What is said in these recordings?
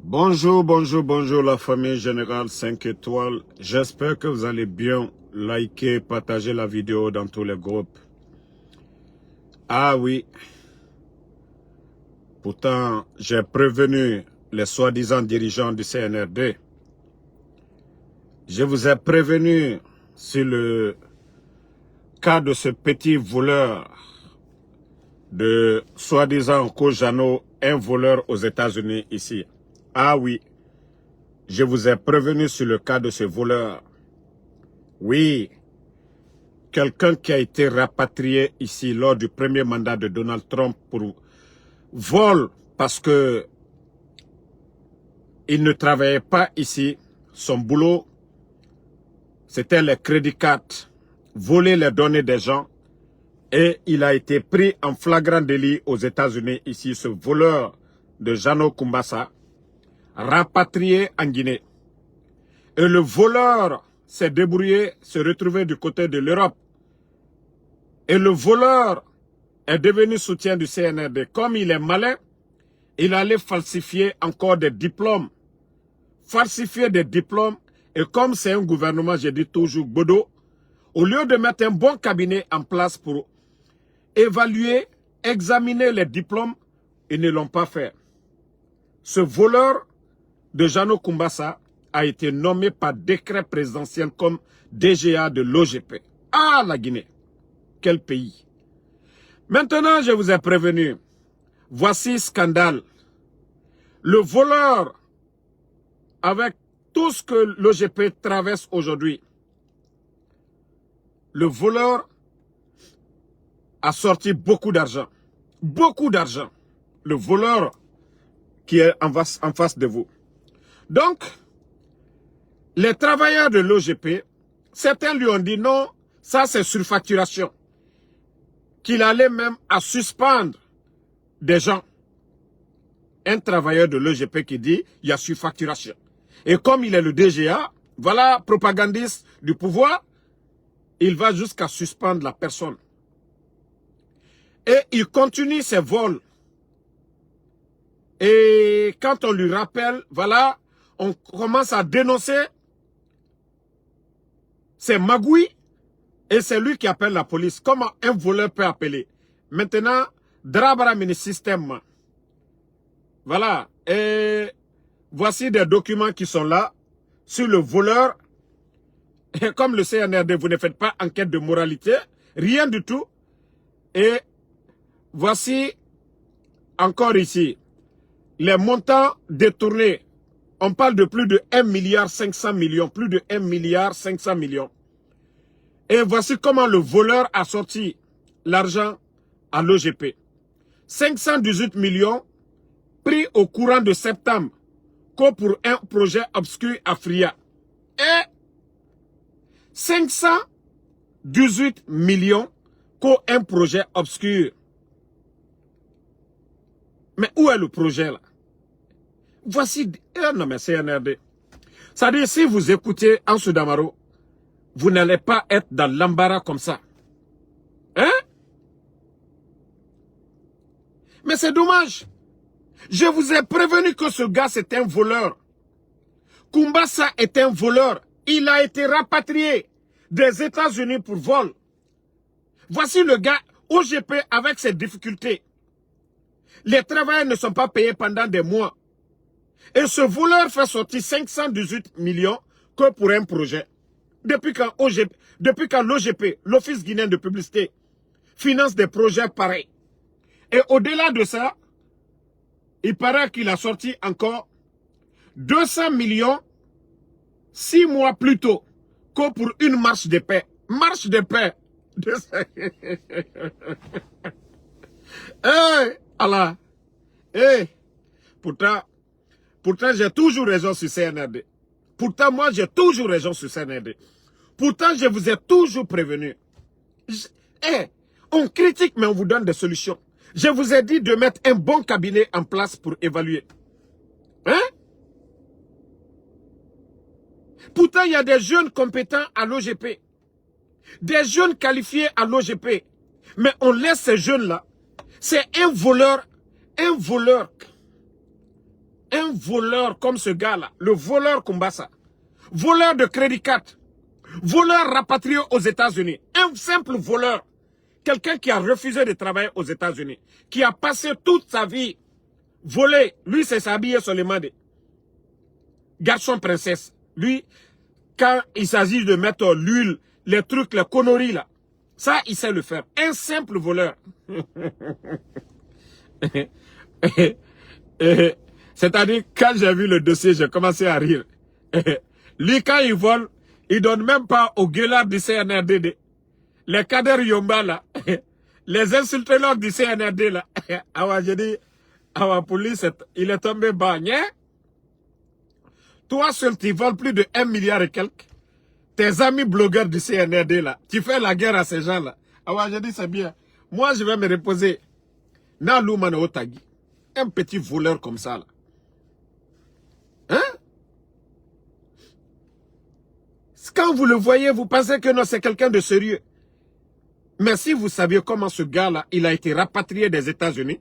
Bonjour, bonjour, bonjour la famille Générale 5 étoiles. J'espère que vous allez bien. Liker, partager la vidéo dans tous les groupes. Ah oui, pourtant j'ai prévenu les soi-disant dirigeants du CNRD. Je vous ai prévenu sur le cas de ce petit voleur de soi-disant Kojano, un voleur aux États-Unis ici. Ah oui, je vous ai prévenu sur le cas de ce voleur. Oui, quelqu'un qui a été rapatrié ici lors du premier mandat de Donald Trump pour vol parce que il ne travaillait pas ici. Son boulot, c'était les crédits cartes, voler les données des gens. Et il a été pris en flagrant délit aux États-Unis ici, ce voleur de Jano Kumbasa, rapatrié en Guinée. Et le voleur s'est débrouillé, s'est retrouvé du côté de l'Europe. Et le voleur est devenu soutien du CNRD. Comme il est malin, il allait falsifier encore des diplômes. Falsifier des diplômes. Et comme c'est un gouvernement, j'ai dit toujours, Bodo, au lieu de mettre un bon cabinet en place pour évaluer, examiner les diplômes, ils ne l'ont pas fait. Ce voleur de Jano Kumbasa a été nommé par décret présidentiel comme DGA de l'OGP. Ah, la Guinée! Quel pays! Maintenant, je vous ai prévenu. Voici scandale. Le voleur, avec tout ce que l'OGP traverse aujourd'hui, le voleur a sorti beaucoup d'argent. Beaucoup d'argent. Le voleur qui est en face de vous. Donc, les travailleurs de l'OGP, certains lui ont dit non, ça c'est surfacturation. Qu'il allait même à suspendre des gens. Un travailleur de l'OGP qui dit il y a surfacturation. Et comme il est le DGA, voilà, propagandiste du pouvoir, il va jusqu'à suspendre la personne. Et il continue ses vols. Et quand on lui rappelle, voilà, on commence à dénoncer ses magouilles. Et c'est lui qui appelle la police. Comment un voleur peut appeler? Maintenant, Drabara mini système. Voilà. Et voici des documents qui sont là sur le voleur. Et comme le CNRD, vous ne faites pas enquête de moralité. Rien du tout. Et voici encore ici les montants détournés. On parle de plus de 1,5 milliard. Plus de 1,5 milliard. Et voici comment le voleur a sorti l'argent à l'OGP. 518 millions pris au courant de septembre, comme pour un projet obscur à Fria. Et 518 millions comme un projet obscur. Mais où est le projet là? Voici, non mais c'est CNRD. C'est-à-dire, si vous écoutez Ansou Damaro, vous n'allez pas être dans l'embarras comme ça. Hein? Mais c'est dommage. Je vous ai prévenu que ce gars, c'est un voleur. Kumbasa est un voleur. Il a été rapatrié des États-Unis pour vol. Voici le gars, OGP, avec ses difficultés. Les travailleurs ne sont pas payés pendant des mois. Et ce voleur fait sortir 518 millions que pour un projet. Depuis quand l'OGP, l'Office guinéen de publicité, finance des projets pareils. Et au-delà de ça, il paraît qu'il a sorti encore 200 millions 6 mois plus tôt que pour une marche de paix. Marche de paix. Hey, Allah. Hey. Pourtant j'ai toujours raison sur CNRD. Pourtant, moi, j'ai toujours raison sur CNRD. Pourtant, je vous ai toujours prévenu. On critique, mais on vous donne des solutions. Je vous ai dit de mettre un bon cabinet en place pour évaluer. Hein? Pourtant, il y a des jeunes compétents à l'OGP. Des jeunes qualifiés à l'OGP. Mais on laisse ces jeunes-là. C'est un voleur. Un voleur. Un voleur comme ce gars-là, le voleur Kumbasa, voleur de crédit card, voleur rapatrié aux États-Unis, un simple voleur, quelqu'un qui a refusé de travailler aux États-Unis, qui a passé toute sa vie volé. Lui, c'est s'habiller seulement de garçon princesse. Lui, quand il s'agit de mettre l'huile, les trucs, les conneries là, ça, il sait le faire. Un simple voleur. C'est-à-dire, quand j'ai vu le dossier, j'ai commencé à rire. Lui, quand il vole, il donne même pas aux gueulards du CNRD. Les cadres Yomba là, les insulteurs du CNRD là. Alors, j'ai dit, la police, il est tombé bas. Toi seul, tu voles plus de 1 milliard et quelques. Tes amis blogueurs du CNRD là, tu fais la guerre à ces gens là. Alors, j'ai dit, c'est bien. Moi, je vais me reposer. Nalou Mano Otagi. Un petit voleur comme ça là. Hein? Quand vous le voyez, vous pensez que non, c'est quelqu'un de sérieux. Mais si vous saviez comment ce gars-là, il a été rapatrié des États-Unis,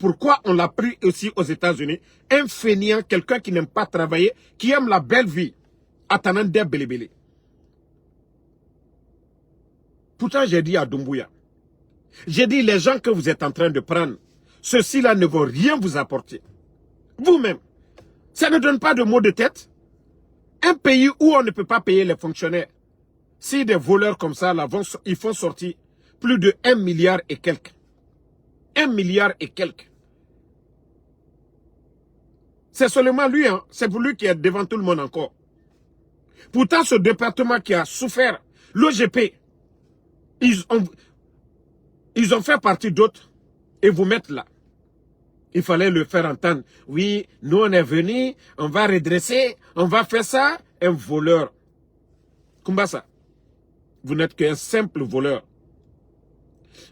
pourquoi on l'a pris aussi aux États-Unis, un fainéant, quelqu'un qui n'aime pas travailler, qui aime la belle vie, attendant des belébélés. Pourtant, j'ai dit à Doumbouya, j'ai dit, les gens que vous êtes en train de prendre, ceux-ci-là ne vont rien vous apporter. Vous-même, ça ne donne pas de maux de tête. Un pays où on ne peut pas payer les fonctionnaires, si des voleurs comme ça, là, ils font sortir plus de 1 milliard et quelques. 1 milliard et quelques. C'est seulement lui, hein. C'est pour lui qui est devant tout le monde encore. Pourtant, ce département qui a souffert, l'OGP, ils ont fait partie d'autres et vous mettre là. Il fallait le faire entendre. Oui, nous on est venus, on va redresser, on va faire ça. Un voleur. Kumbasa, vous n'êtes qu'un simple voleur.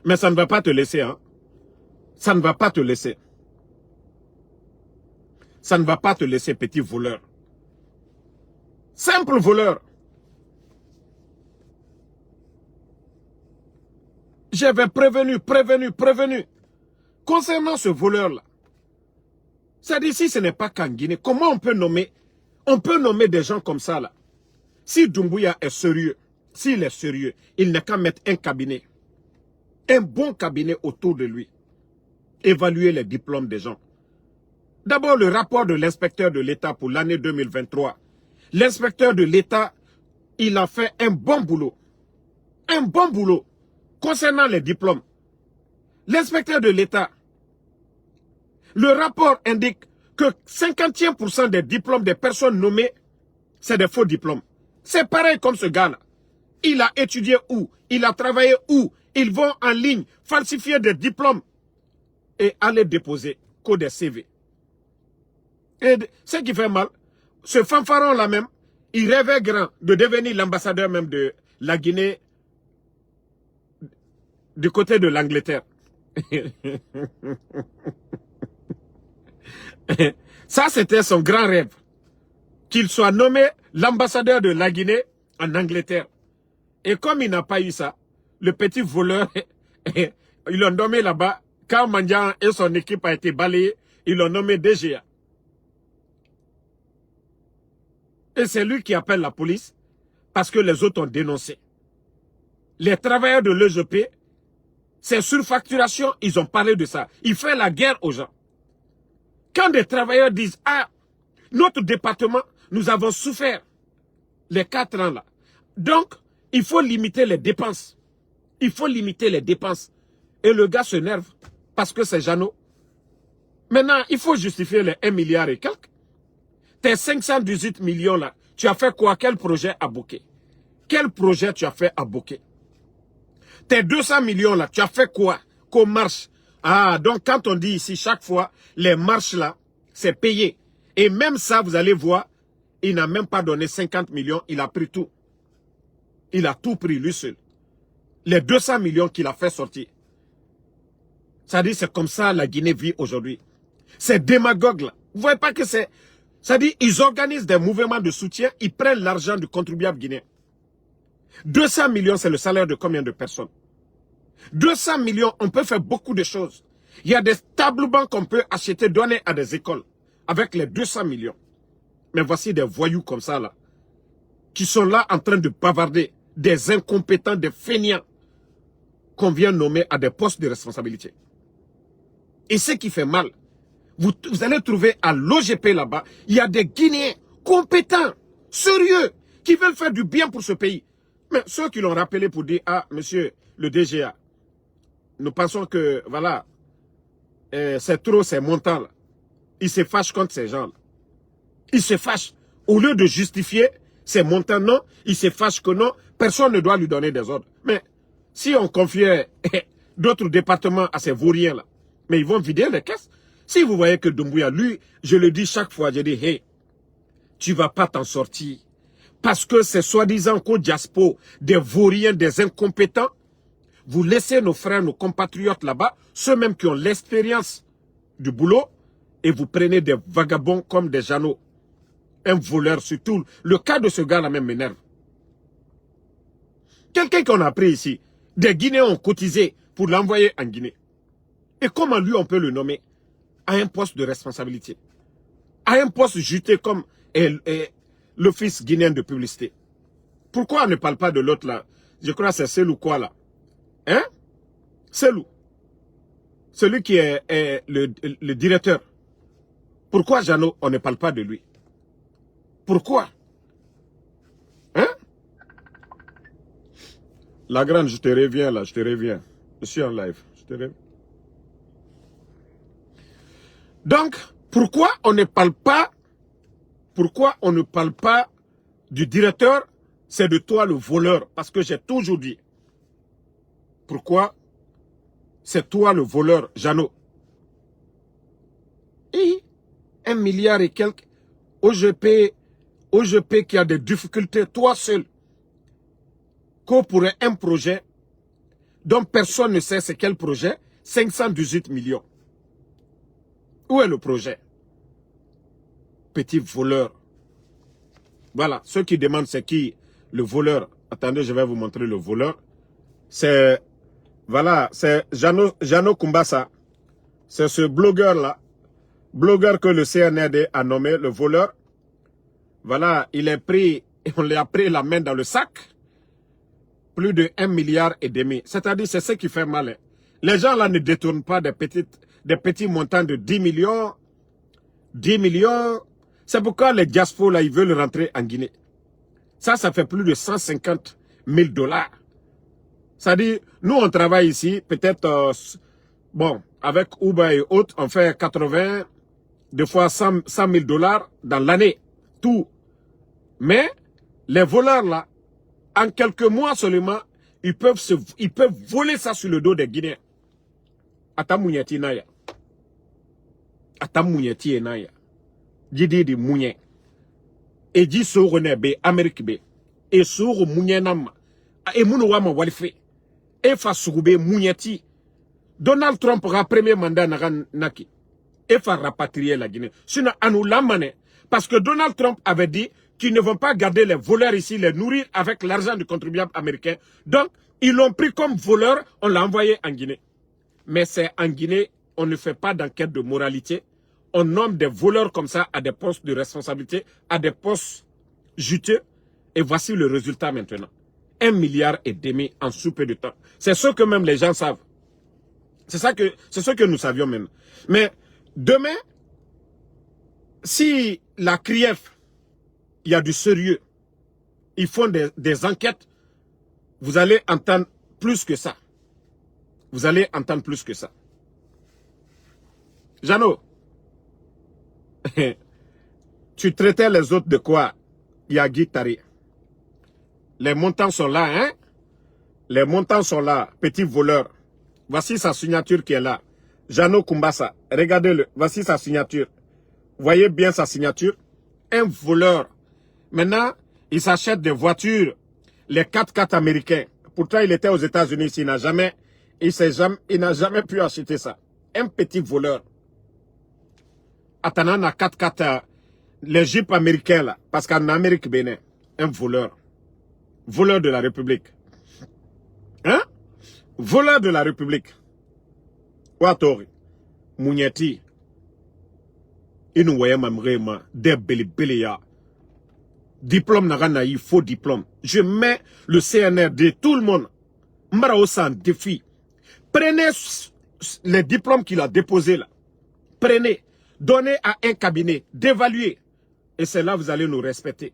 Mais ça ne va pas te laisser, hein. Ça ne va pas te laisser. Ça ne va pas te laisser, petit voleur. Simple voleur. J'avais prévenu. Concernant ce voleur-là, c'est-à-dire si ce n'est pas qu'en Guinée, comment on peut nommer des gens comme ça là. Si Doumbouya est sérieux, s'il est sérieux, il n'a qu'à mettre un cabinet, un bon cabinet autour de lui, évaluer les diplômes des gens. D'abord, le rapport de l'inspecteur de l'État pour l'année 2023. L'inspecteur de l'État, il a fait un bon boulot. Un bon boulot concernant les diplômes. L'inspecteur de l'État, le rapport indique que 51% des diplômes des personnes nommées, c'est des faux diplômes. C'est pareil comme ce gars-là. Il a étudié où? Il a travaillé où? Ils vont en ligne falsifier des diplômes et aller déposer que des CV. Et ce qui fait mal, ce fanfaron-là même, il rêvait grand de devenir l'ambassadeur même de la Guinée du côté de l'Angleterre. Ça, c'était son grand rêve. Qu'il soit nommé l'ambassadeur de la Guinée en Angleterre. Et comme il n'a pas eu ça, le petit voleur, ils l'ont nommé là-bas. Quand Mandian et son équipe a été balayés, ils l'ont nommé DGA. Et c'est lui qui appelle la police parce que les autres ont dénoncé. Les travailleurs de l'EGP, c'est surfacturation, ils ont parlé de ça. Il fait la guerre aux gens. Quand des travailleurs disent, ah, notre département, nous avons souffert les 4 ans là. Donc, il faut limiter les dépenses. Il faut limiter les dépenses. Et le gars s'énerve parce que c'est Jeannot. Maintenant, il faut justifier les 1 milliard et quelques. Tes 518 millions là, tu as fait quoi? Quel projet à bouquer? Quel projet tu as fait à bouquer? Tes 200 millions là, tu as fait quoi? Qu'on marche. Ah, donc quand on dit ici, chaque fois, les marches là, c'est payé. Et même ça, vous allez voir, il n'a même pas donné 50 millions, il a pris tout. Il a tout pris lui seul. Les 200 millions qu'il a fait sortir. Ça dit, c'est comme ça la Guinée vit aujourd'hui. Ces démagogues là, vous voyez pas que c'est... Ça dit, ils organisent des mouvements de soutien, ils prennent l'argent du contribuable guinéen. 200 millions, c'est le salaire de combien de personnes? 200 millions, on peut faire beaucoup de choses. Il y a des tableaux bancs qu'on peut acheter, donner à des écoles, avec les 200 millions. Mais voici des voyous comme ça, là, qui sont là en train de bavarder, des incompétents, des fainéants, qu'on vient nommer à des postes de responsabilité. Et ce qui fait mal, vous allez trouver à l'OGP là-bas, il y a des Guinéens compétents, sérieux, qui veulent faire du bien pour ce pays. Mais ceux qui l'ont rappelé pour dire, ah, monsieur le DGA, nous pensons que, voilà, c'est trop ces montants-là. Ils se fâchent contre ces gens-là. Ils se fâchent. Au lieu de justifier ces montants, non, ils se fâchent que non, personne ne doit lui donner des ordres. Mais si on confiait d'autres départements à ces vauriens-là, mais ils vont vider les caisses. Si vous voyez que Doumbouya, lui, je le dis chaque fois, je dis, hey, tu vas pas t'en sortir. Parce que c'est soi-disant qu'au diaspora, des vauriens, des incompétents, vous laissez nos frères, nos compatriotes là-bas, ceux même qui ont l'expérience du boulot, et vous prenez des vagabonds comme des Jeannot. Un voleur surtout. Le cas de ce gars-là même m'énerve. Quelqu'un qu'on a pris ici, des Guinéens ont cotisé pour l'envoyer en Guinée. Et comment lui on peut le nommer à un poste de responsabilité, à un poste juteux comme l'office guinéen de publicité? Pourquoi on ne parle pas de l'autre là? Je crois que c'est Selou quoi là? Hein? Selou. Celui qui est le directeur. Pourquoi Jeannot, on ne parle pas de lui? Pourquoi? Hein? La grande, je te reviens là, je te reviens. Je suis en live. Je te reviens. Donc, pourquoi on ne parle pas du directeur? C'est de toi le voleur. Parce que j'ai toujours dit. Pourquoi? C'est toi le voleur, Jeannot. Et 1 milliard et quelques. OGP qui a des difficultés, toi seul. Qu'on pourrait un projet dont personne ne sait c'est quel projet, 518 millions. Où est le projet? Petit voleur. Voilà, ceux qui demandent c'est qui le voleur. Attendez, je vais vous montrer le voleur. C'est, voilà, c'est Jeannot Kumbasa. C'est ce blogueur-là. Blogueur que le CNRD a nommé le voleur. Voilà, il est pris, on lui a pris la main dans le sac. Plus de 1,5 milliard. C'est-à-dire, c'est ce qui fait mal. Hein. Les gens là ne détournent pas des petits montants de 10 millions. 10 millions. C'est pourquoi les diasporas là, ils veulent rentrer en Guinée. Ça fait plus de 150 000 dollars. C'est-à-dire, nous on travaille ici, peut-être, bon, avec Uber et autres, on fait 80, deux fois 100 000 dollars dans l'année. Tout. Mais, les voleurs là, en quelques mois seulement, ils peuvent voler ça sur le dos des Guinéens. Atamouniati naya. Atamouniati naya. Didi di mounien. Et dit sourone be Amérique be. Et sour mounien nam. Et mounouama walife. Et fa sourbe mouniati. Donald Trump a premier mandat naki. Et fa rapatrier la Guinée. Sinon, à nous l'amener. Parce que Donald Trump avait dit qu'ils ne vont pas garder les voleurs ici, les nourrir avec l'argent du contribuable américain. Donc, ils l'ont pris comme voleur, on l'a envoyé en Guinée. Mais c'est en Guinée, on ne fait pas d'enquête de moralité. On nomme des voleurs comme ça à des postes de responsabilité, à des postes juteux. Et voici le résultat maintenant. 1,5 milliard en sous peu de temps. C'est ce que même les gens savent. C'est ce que nous savions même. Mais demain, si la CRIEF, il y a du sérieux, ils font des enquêtes, vous allez entendre plus que ça. Vous allez entendre plus que ça. Jeannot, tu traitais les autres de quoi? Yagi Tari. Les montants sont là, hein? Les montants sont là, petit voleur. Voici sa signature qui est là. Jeannot Kumbasa, regardez-le. Voici sa signature. Voyez bien sa signature. Un voleur. Maintenant, il s'achète des voitures, les 4x4 américains. Pourtant, il était aux États-Unis. Il n'a jamais pu acheter ça. Un petit voleur. Attendant, 4x4, les jeeps américains là. Parce qu'en Amérique Bénin, un voleur. Voleur de la République. Hein? Voleur de la République. Watori. Mounieti. nous voyons même des belle diplôme n'a eu faux diplôme. Je mets le CNRD, tout le monde, Mbarao sans défi. Prenez les diplômes qu'il a déposés là. Prenez, donnez à un cabinet d'évaluer. Et c'est là que vous allez nous respecter.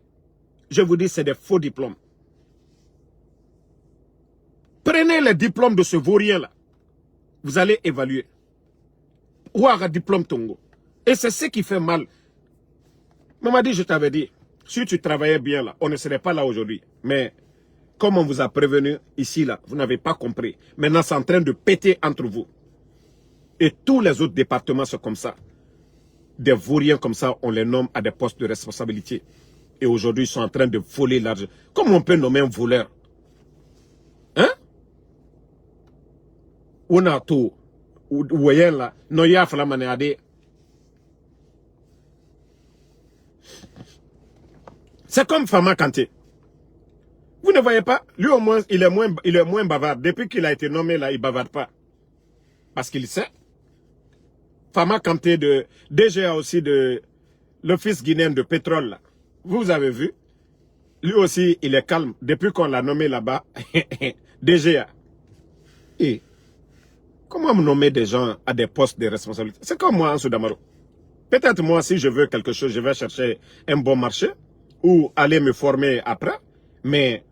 Je vous dis, c'est des faux diplômes. Prenez les diplômes de ce vaurien là. Vous allez évaluer. Ouara diplôme Tongo. Et c'est ce qui fait mal. Maman dit, je t'avais dit, si tu travaillais bien là, on ne serait pas là aujourd'hui. Mais comme on vous a prévenu ici là, vous n'avez pas compris. Maintenant, c'est en train de péter entre vous. Et tous les autres départements sont comme ça. Des vauriens comme ça, on les nomme à des postes de responsabilité. Et aujourd'hui, ils sont en train de voler l'argent. Comment on peut nommer un voleur? Hein? On a tout. Vous voyez là, non, il y a Flamanéadé. C'est comme Fama Kanté. Vous ne voyez pas? Lui au moins, il est moins bavard. Depuis qu'il a été nommé là, il ne bavarde pas. Parce qu'il sait. Fama Kanté de DGA aussi de l'Office guinéen de pétrole là. Vous avez vu? Lui aussi, il est calme. Depuis qu'on l'a nommé là-bas, DGA. Et comment me nommer des gens à des postes de responsabilité? C'est comme moi, Ansou Damaro. Peut-être moi, si je veux quelque chose, je vais chercher un bon marché ou aller me former après. Mais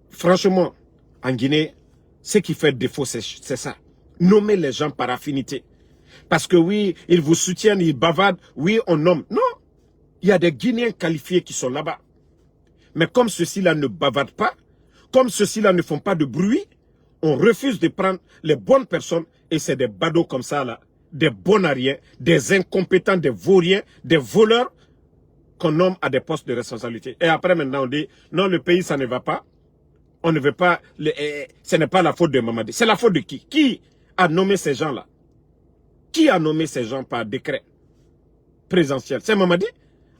franchement, en Guinée, ce qui fait défaut, c'est ça. Nommer les gens par affinité. Parce que oui, ils vous soutiennent, ils bavardent. Oui, on nomme. Non, il y a des Guinéens qualifiés qui sont là-bas. Mais comme ceux-ci-là ne bavardent pas, comme ceux-ci-là ne font pas de bruit, on refuse de prendre les bonnes personnes et c'est des badauds comme ça là, des bonariens, des incompétents, des vauriens, des voleurs qu'on nomme à des postes de responsabilité. Et après maintenant on dit, non le pays ça ne va pas, on ne veut pas, ce n'est pas la faute de Mamadi. C'est la faute de qui? Qui a nommé ces gens-là? Qui a nommé ces gens par décret présidentiel? C'est Mamadi.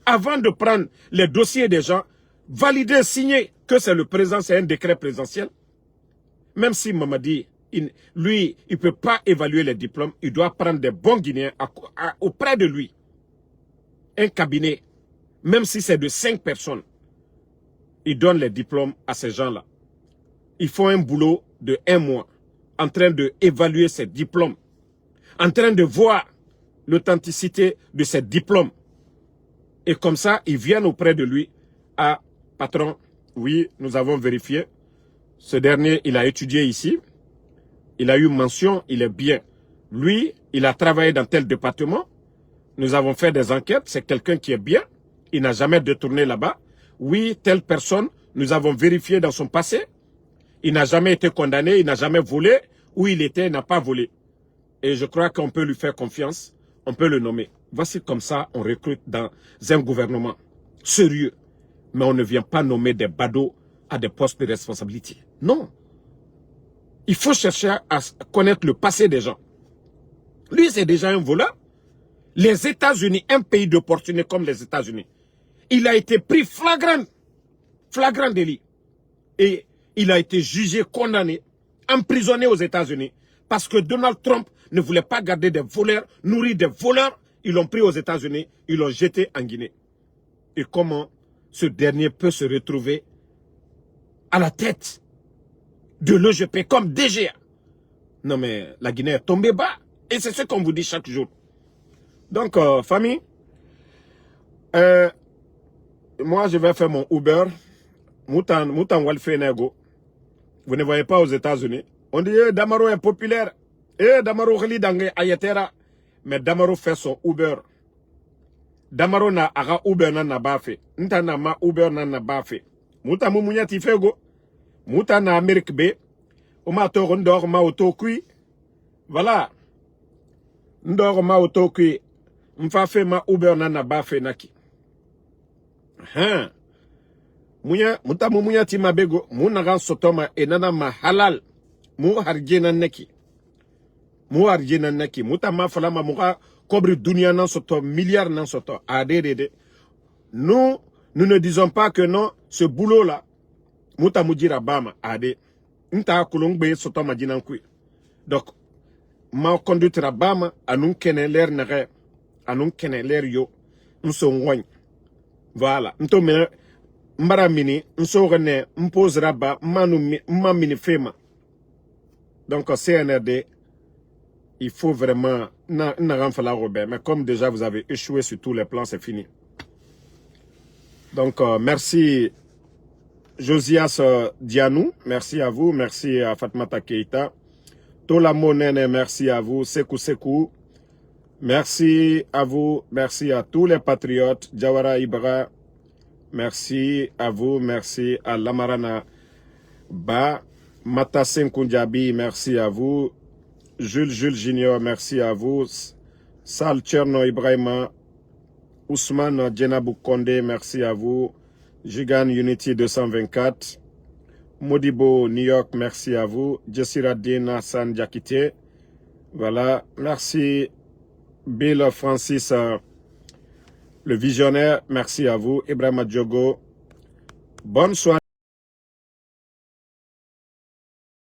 Avant de prendre les dossiers des gens, valider, signer que c'est le président, c'est un décret présidentiel. Même si Mamadi, lui, il ne peut pas évaluer les diplômes, il doit prendre des bons Guinéens auprès de lui. Un cabinet, même si c'est de 5 personnes, il donne les diplômes à ces gens-là. Ils font un boulot de 1 mois en train d'évaluer ces diplômes, en train de voir l'authenticité de ces diplômes. Et comme ça, ils viennent auprès de lui. Ah, patron, oui, nous avons vérifié. Ce dernier, il a étudié ici. Il a eu mention, il est bien. Lui, il a travaillé dans tel département. Nous avons fait des enquêtes. C'est quelqu'un qui est bien. Il n'a jamais détourné là-bas. Oui, telle personne, nous avons vérifié dans son passé. Il n'a jamais été condamné, il n'a jamais volé. Où il était, il n'a pas volé. Et je crois qu'on peut lui faire confiance. On peut le nommer. Voici comme ça, on recrute dans un gouvernement sérieux. Mais on ne vient pas nommer des badauds à des postes de responsabilité. Non. Il faut chercher à connaître le passé des gens. Lui, c'est déjà un voleur. Les États-Unis, un pays d'opportunité comme les États-Unis, il a été pris flagrant délit. Et il a été jugé, condamné, emprisonné aux États-Unis. Parce que Donald Trump ne voulait pas garder des voleurs, nourrir des voleurs. Ils l'ont pris aux États-Unis, ils l'ont jeté en Guinée. Et comment ce dernier peut se retrouver à la tête de l'EGP comme DGA? Non mais la Guinée est tombée bas. Et c'est ce qu'on vous dit chaque jour. Donc, famille, moi je vais faire mon Uber. Moutan Walfenego. Vous ne voyez pas aux États-Unis. On dit, Damaro est populaire. Damaro rit dans Ayetera. Mais Damaro fait son Uber. Damaro na aga Uber na bafe. Nta na ma Uber na bafe. Mouta mumunya tifego. Mouta na Amérique B. Oma toro ndor ma otokui. Voilà. Ndor ma otokui. Mfa fe ma Uber na bafe naki. Muta mumunya ti mabego. Munagan sotoma enana ma halal. Mu harjena neki. Mu harjena neki. Muta ma falama muka kobri dunia nan soto, milliards nan soto. Adede. Nous ne disons pas que non, ce boulot-là, muta mujira bama, ade. Nta kulungbe soto majinankui. Donc, ma conduite bama, anun kene l'air nere, anun kene l'air yo. Voilà. Mbara mini, rene, mpose raba, mini fema. Donc, CNRD, il faut vraiment, Robert. Mais comme déjà vous avez échoué sur tous les plans, c'est fini. Donc, merci Josias Dianou, merci à vous, merci à Fatmata Keita. Tola Monene, merci à vous, Sekou Sekou. Merci à vous, merci à tous les patriotes, Jawara Ibra, merci à vous, merci à Lamarana Ba, Matasen Kunjabi, merci à vous, Jules Junior, merci à vous, Sal Tcherno Ibrahima, Ousmane Djenabou Konde, merci à vous, Jigan Unity 224, Modibo New York, merci à vous, Jessira Dina San Diakite, voilà, merci Bill Francis, le visionnaire, merci à vous, Ibrahima Diogo, bonne soirée.